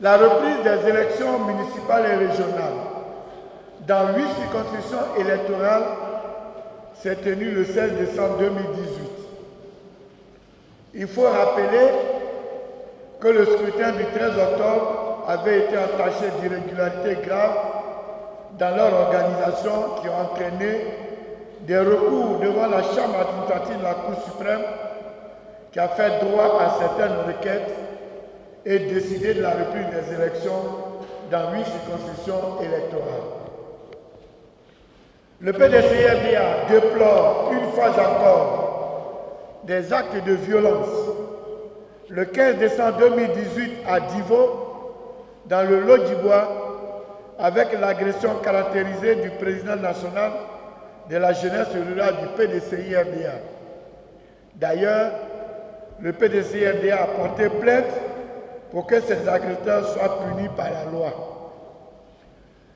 La reprise des élections municipales et régionales dans 8 circonscriptions électorales s'est tenue le 16 décembre 2018. Il faut rappeler que le scrutin du 13 octobre avait été entaché d'irrégularités graves dans leur organisation qui ont entraîné des recours devant la Chambre administrative de la Cour suprême qui a fait droit à certaines requêtes et décidé de la reprise des élections dans 8 circonscriptions électorales. Le PDCRDA déplore une fois encore des actes de violence. Le 15 décembre 2018 à Divo, dans le Lot-du-Bois, avec l'agression caractérisée du président national de la jeunesse rurale du PDCIRDA. D'ailleurs, le PDCIRDA a porté plainte pour que ces agresseurs soient punis par la loi.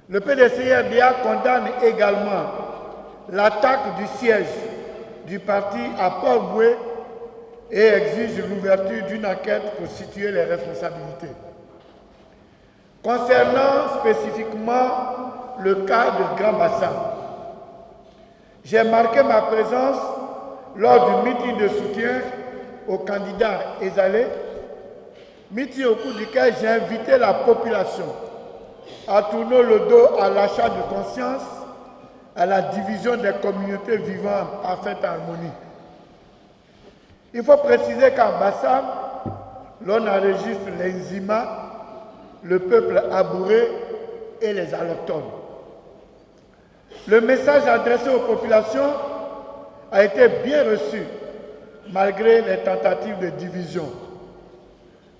Le PDCIRDA condamne également l'attaque du siège du parti à Port-Boué et exige l'ouverture d'une enquête pour situer les responsabilités. Concernant spécifiquement le cas de Grand Bassam, j'ai marqué ma présence lors du meeting de soutien au candidat Ezalé, meeting au cours duquel j'ai invité la population à tourner le dos à l'achat de conscience, à la division des communautés vivant en parfaite harmonie. Il faut préciser qu'en Bassam, l'on enregistre les Nzima, le peuple abouré et les allochtones. Le message adressé aux populations a été bien reçu, malgré les tentatives de division.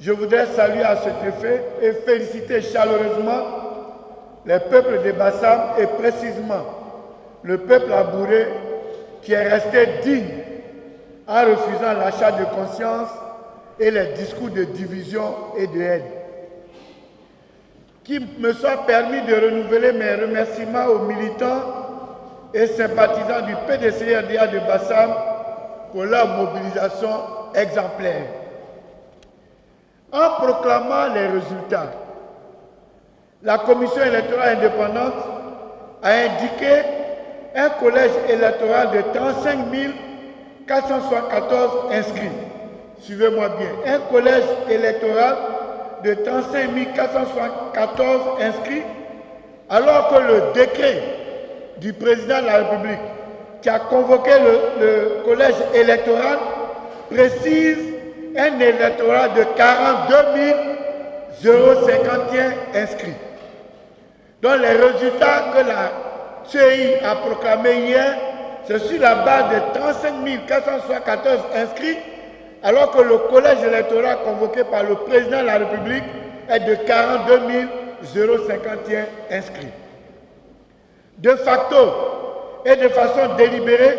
Je voudrais saluer à cet effet et féliciter chaleureusement les peuples de Bassam et précisément le peuple abouré qui est resté digne en refusant l'achat de conscience et les discours de division et de haine. Qu'il me soit permis de renouveler mes remerciements aux militants et sympathisants du PDCRDA de Bassam pour leur mobilisation exemplaire. En proclamant les résultats, la Commission électorale indépendante a indiqué un collège électoral de 35 474 inscrits. Suivez-moi bien, un collège électoral de 35 474 inscrits, alors que le décret du président de la République qui a convoqué le collège électoral précise un électorat de 42 051 inscrits. Donc les résultats que la CEI a proclamés hier, c'est sur la base de 35 474 inscrits, alors que le collège électoral convoqué par le président de la République est de 42 051 inscrits. De facto et de façon délibérée,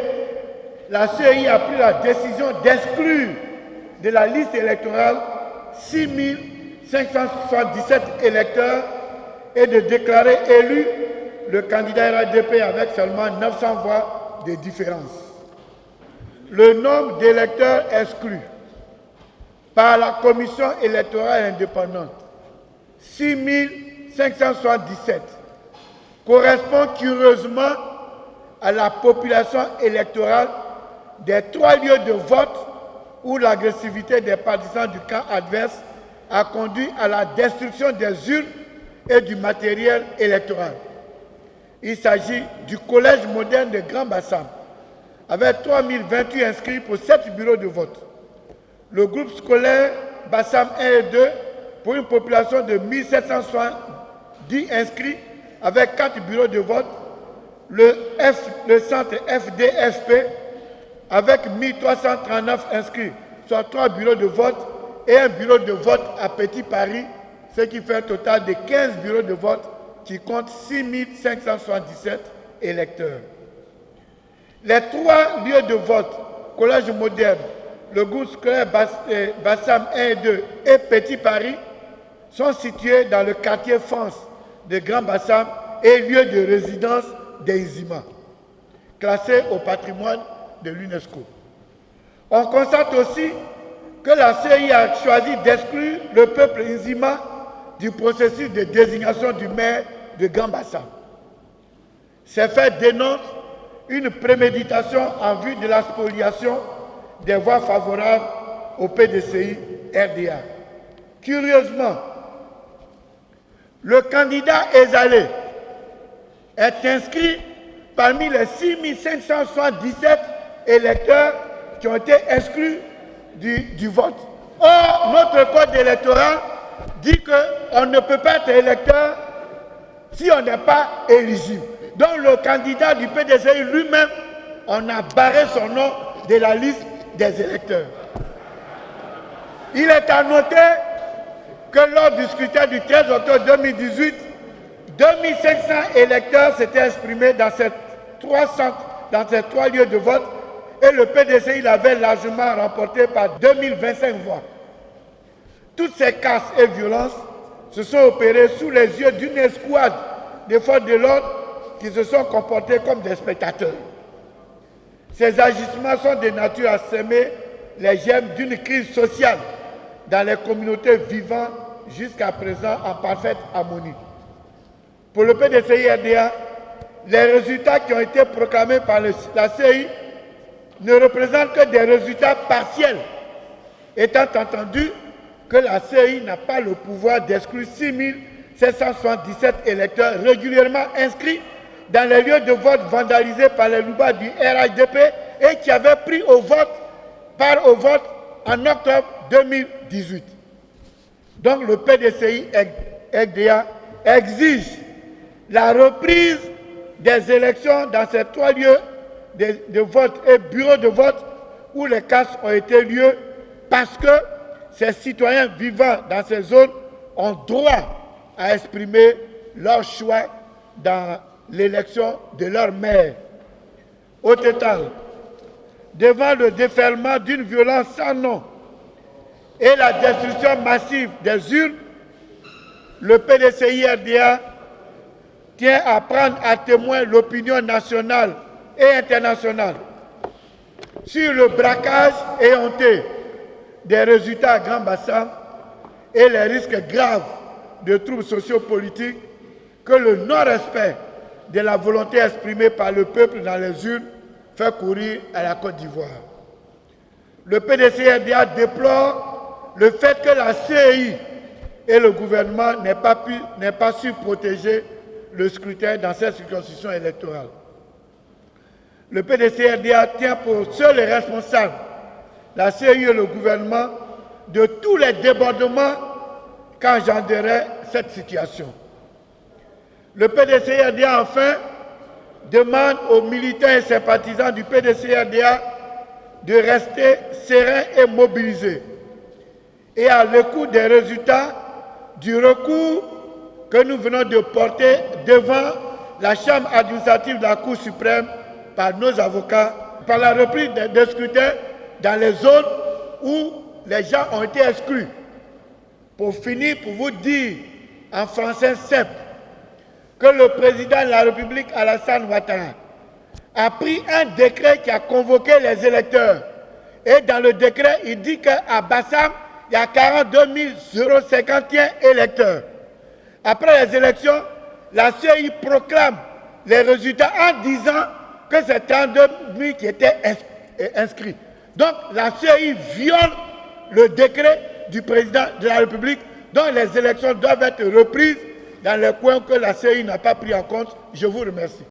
la CEI a pris la décision d'exclure de la liste électorale 6 577 électeurs et de déclarer élu le candidat RADP avec seulement 900 voix de différence. Le nombre d'électeurs exclus par la commission électorale indépendante, 6 577, correspond curieusement à la population électorale des 3 lieux de vote où l'agressivité des partisans du camp adverse a conduit à la destruction des urnes et du matériel électoral. Il s'agit du collège moderne de Grand Bassam, avec 3028 inscrits pour 7 bureaux de vote. Le groupe scolaire Bassam 1 et 2 pour une population de 1770 inscrits avec 4 bureaux de vote. Le centre FDFP avec 1339 inscrits, soit 3 bureaux de vote et un bureau de vote à Petit Paris, ce qui fait un total de 15 bureaux de vote qui comptent 6 577 électeurs. Les 3 lieux de vote, collège moderne, le groupe scolaire Bassam 1 et 2 et Petit Paris, sont situés dans le quartier France de Grand Bassam et lieu de résidence des Nzima, classés au patrimoine de l'UNESCO. On constate aussi que la CEI a choisi d'exclure le peuple Nzima du processus de désignation du maire de Grand-Bassam. Ces faits dénoncent une préméditation en vue de la spoliation des voix favorables au PDCI RDA. Curieusement, le candidat Ezalé est inscrit parmi les 6577 électeurs qui ont été exclus du vote. Or, notre code électoral dit qu'on ne peut pas être électeur si on n'est pas éligible. Donc le candidat du PDCI lui-même, on a barré son nom de la liste des électeurs. Il est à noter que lors du scrutin du 13 octobre 2018, 2500 électeurs s'étaient exprimés dans ces trois lieux de vote et le PDCI l'avait largement remporté par 2025 voix. Toutes ces casses et violences se sont opérées sous les yeux d'une escouade des forces de l'ordre qui se sont comportés comme des spectateurs. Ces agissements sont de nature à semer les germes d'une crise sociale dans les communautés vivant jusqu'à présent en parfaite harmonie. Pour le PDCI-RDA, les résultats qui ont été proclamés par la CEI ne représentent que des résultats partiels, étant entendu que la CEI n'a pas le pouvoir d'exclure 6777 électeurs régulièrement inscrits dans les lieux de vote vandalisés par les loubas du RHDP et qui avaient pris part au vote en octobre 2018. Donc le PDCI-RDA exige la reprise des élections dans ces trois lieux de vote et bureaux de vote où les casses ont été lieu parce que ces citoyens vivant dans ces zones ont droit à exprimer leur choix dans l'élection de leur maire. Au total, devant le déferlement d'une violence sans nom et la destruction massive des urnes, le PDCI-RDA tient à prendre à témoin l'opinion nationale et internationale sur le braquage éhonté des résultats à Grand-Bassam et les risques graves de troubles sociopolitiques que le non-respect de la volonté exprimée par le peuple dans les urnes fait courir à la Côte d'Ivoire. Le PDCI-RDA déplore le fait que la CEI et le gouvernement n'aient pas su protéger le scrutin dans cette circonscription électorale. Le PDCI-RDA tient pour seuls les responsables, la CEI et le gouvernement, de tous les débordements qu'engendrerait cette situation. Le PDCI-RDA, enfin, demande aux militants et sympathisants du PDCI-RDA de rester sereins et mobilisés. Et à l'écoute des résultats du recours que nous venons de porter devant la Chambre administrative de la Cour suprême par nos avocats, par la reprise des scrutins dans les zones où les gens ont été exclus. Pour finir, pour vous dire en français simple, que le président de la République, Alassane Ouattara, a pris un décret qui a convoqué les électeurs. Et dans le décret, il dit qu'à Bassam, il y a 42 051 électeurs. Après les élections, la CEI proclame les résultats en disant que c'est 32 000 qui étaient inscrits. Donc la CEI viole le décret du président de la République dont les élections doivent être reprises dans les coins que la CEI n'a pas pris en compte. Je vous remercie.